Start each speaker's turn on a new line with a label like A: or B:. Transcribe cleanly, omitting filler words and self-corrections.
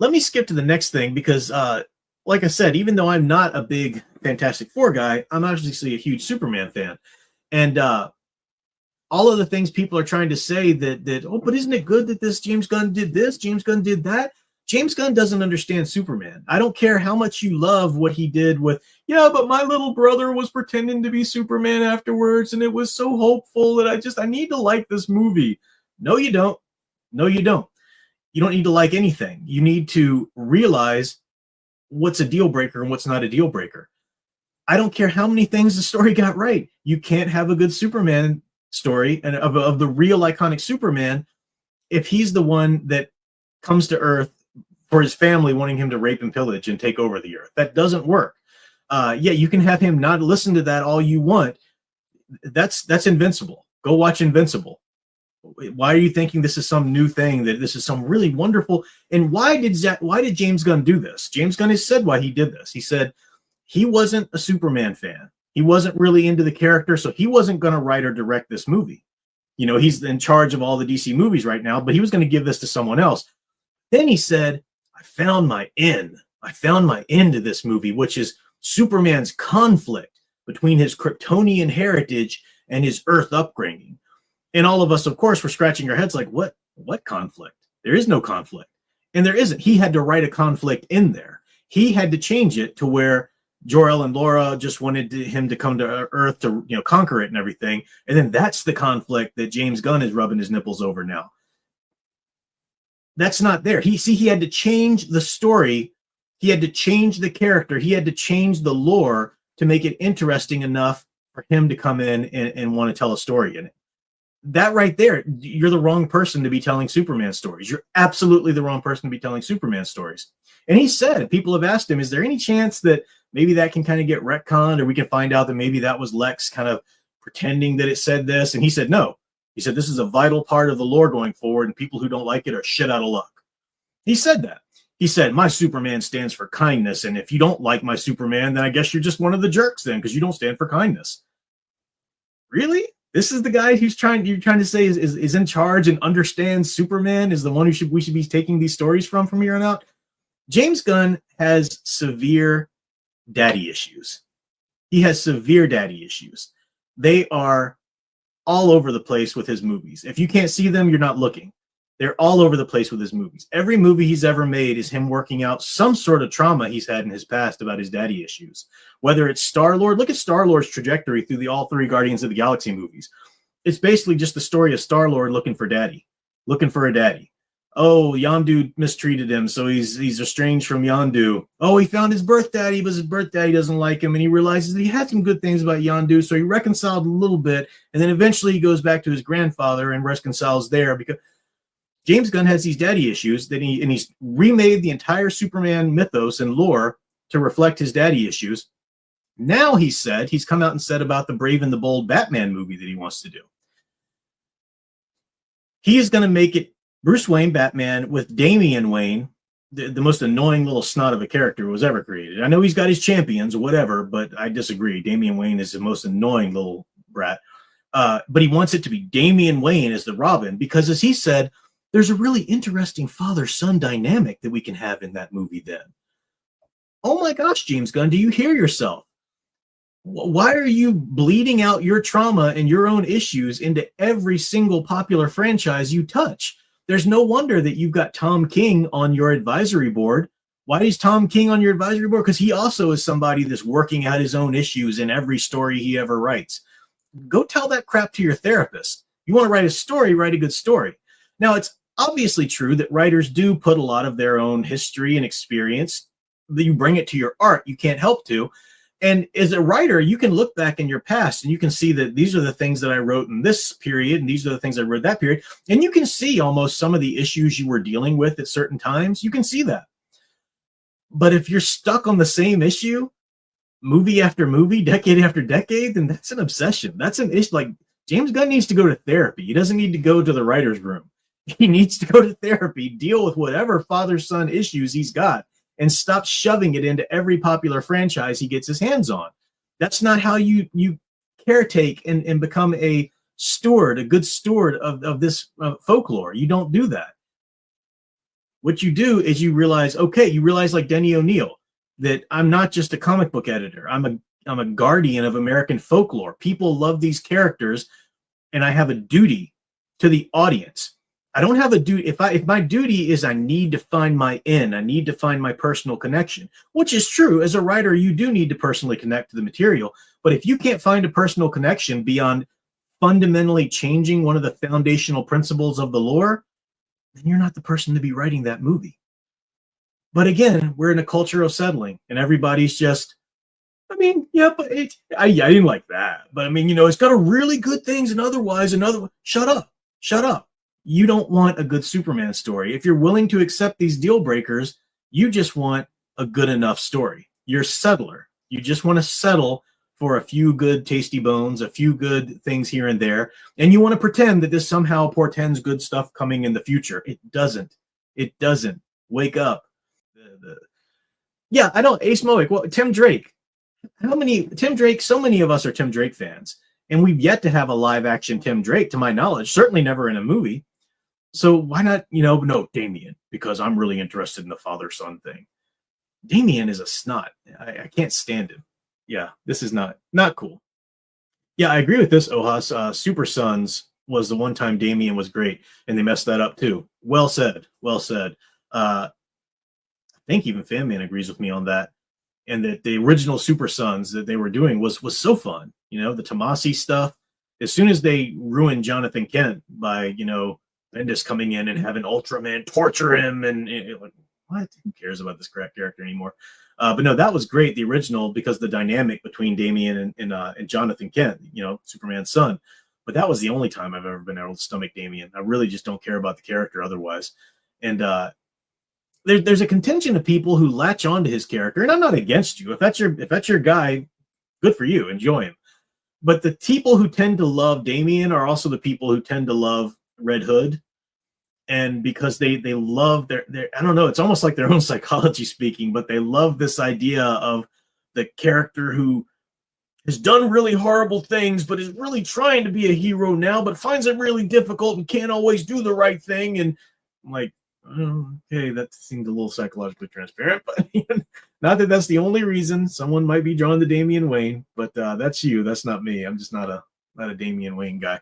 A: let me skip to the next thing because, like I said, even though I'm not a big Fantastic Four guy, I'm obviously a huge Superman fan. And all of the things people are trying to say that oh, but isn't it good that this James Gunn did this, James Gunn did that? James Gunn doesn't understand Superman. I don't care how much you love what he did with, yeah, but my little brother was pretending to be Superman afterwards, and it was so hopeful that I need to like this movie. No, you don't. No, you don't. You don't need to like anything. You need to realize what's a deal breaker and what's not a deal breaker. I don't care how many things the story got right. You can't have a good Superman story and of the real iconic Superman if he's the one that comes to Earth for his family wanting him to rape and pillage and take over the Earth. That doesn't work. Yeah, you can have him not listen to that all you want. That's Invincible. Go watch Invincible. Why are you thinking this is some new thing, that this is some really wonderful? And why did James Gunn do this? James Gunn has said why he did this. He said he wasn't a Superman fan. He wasn't really into the character, so he wasn't going to write or direct this movie. You know, he's in charge of all the DC movies right now, but he was going to give this to someone else. Then he said, I found my end. I found my end to this movie, which is Superman's conflict between his Kryptonian heritage and his Earth upbringing. And all of us, of course, were scratching our heads like, what conflict? There is no conflict. And there isn't. He had to write a conflict in there. He had to change it to where Jor-El and Laura just wanted him to come to Earth to, you know, conquer it and everything. And then that's the conflict that James Gunn is rubbing his nipples over now. That's not there. He had to change the story. He had to change the character. He had to change the lore to make it interesting enough for him to come in and want to tell a story in it. That right there, you're the wrong person to be telling Superman stories. You're absolutely the wrong person to be telling Superman stories. And he said, people have asked him, is there any chance that maybe that can kind of get retconned, or we can find out that maybe that was Lex kind of pretending that it said this? And he said, no. He said, this is a vital part of the lore going forward, and people who don't like it are shit out of luck. He said that. He said, my Superman stands for kindness, and if you don't like my Superman, then I guess you're just one of the jerks then, because you don't stand for kindness. Really? This is the guy who's you're trying to say is in charge and understands Superman, is the one who we should be taking these stories from here on out? James Gunn has severe daddy issues. He has severe daddy issues. They are all over the place with his movies. If you can't see them, you're not looking. They're all over the place with his movies. Every movie he's ever made is him working out some sort of trauma he's had in his past about his daddy issues. Whether it's Star-Lord, look at Star-Lord's trajectory through all three Guardians of the Galaxy movies. It's basically just the story of Star-Lord looking for a daddy. Oh, Yondu mistreated him, so he's estranged from Yondu. Oh, he found his birth daddy, but his birth daddy doesn't like him, and he realizes that he had some good things about Yondu, so he reconciled a little bit, and then eventually he goes back to his grandfather and reconciles there, because James Gunn has these daddy issues, he's remade the entire Superman mythos and lore to reflect his daddy issues. Now he's come out and said about the Brave and the Bold Batman movie that he wants to do. He is going to make it Bruce Wayne Batman with Damian Wayne, the most annoying little snot of a character who was ever created. I know he's got his champions or whatever, but I disagree. Damian Wayne is the most annoying little brat. But he wants it to be Damian Wayne as the Robin, because as he said, there's a really interesting father-son dynamic that we can have in that movie then. Oh my gosh, James Gunn, do you hear yourself? Why are you bleeding out your trauma and your own issues into every single popular franchise you touch? There's no wonder that you've got Tom King on your advisory board. Why is Tom King on your advisory board? Because he also is somebody that's working out his own issues in every story he ever writes. Go tell that crap to your therapist. You want to write a story, write a good story. Now, it's obviously true that writers do put a lot of their own history and experience, that you bring it to your art. You can't help to. And as a writer, you can look back in your past and you can see that these are the things that I wrote in this period, and these are the things I wrote that period. And you can see almost some of the issues you were dealing with at certain times. You can see that. But if you're stuck on the same issue, movie after movie, decade after decade, then that's an obsession. That's an issue. Like, James Gunn needs to go to therapy. He doesn't need to go to the writer's room. He needs to go to therapy, deal with whatever father-son issues he's got, and stop shoving it into every popular franchise he gets his hands on. That's not how you caretake and become a steward, a good steward of this folklore. You don't do that. What you do is you realize, okay, you realize like Denny O'Neil, that I'm not just a comic book editor. I'm a guardian of American folklore. People love these characters, and I have a duty to the audience. I don't have a duty. If my duty is I need to find my in, I need to find my personal connection, which is true. As a writer, you do need to personally connect to the material. But if you can't find a personal connection beyond fundamentally changing one of the foundational principles of the lore, then you're not the person to be writing that movie. But again, we're in a culture of settling, and everybody's just, I mean, yeah, but I didn't like that. But I mean, you know, it's got a really good things, and otherwise, shut up, shut up. You don't want a good Superman story. If you're willing to accept these deal breakers, you just want a good enough story. You're a settler. You just want to settle for a few good tasty bones, a few good things here and there, and you want to pretend that this somehow portends good stuff coming in the future. It doesn't. It doesn't. Wake up. Yeah, I don't. Ace Moic. Well, Tim Drake. Tim Drake? So many of us are Tim Drake fans, and we've yet to have a live action Tim Drake, to my knowledge. Certainly never in a movie. So why not? You know, no, Damian, because I'm really interested in the father-son thing. Damian is a snot. I can't stand him. Yeah, this is not cool. Yeah, I agree with this, Ohas. Super Sons was the one time Damian was great, and they messed that up too. Well said. Well said. I think even Fan Man agrees with me on that. And that the original Super Sons that they were doing was so fun. You know, the Tomasi stuff. As soon as they ruined Jonathan Kent by, you know, Bendis coming in and having Ultraman torture him, and like, what? Who cares about this crap character anymore? But no, that was great, the original, because the dynamic between Damian and Jonathan Kent, you know, Superman's son. But that was the only time I've ever been able to stomach Damian. I really just don't care about the character otherwise. And there's a contingent of people who latch on to his character, and I'm not against you. If that's your guy, good for you. Enjoy him. But the people who tend to love Damian are also the people who tend to love Red Hood. And because they love their I don't know, it's almost like their own psychology speaking, but they love this idea of the character who has done really horrible things, but is really trying to be a hero now, but finds it really difficult and can't always do the right thing. And I'm like, oh, okay, that seems a little psychologically transparent, but not that that's the only reason. Someone might be drawn to Damian Wayne, but that's you. That's not me. I'm just not a Damian Wayne guy.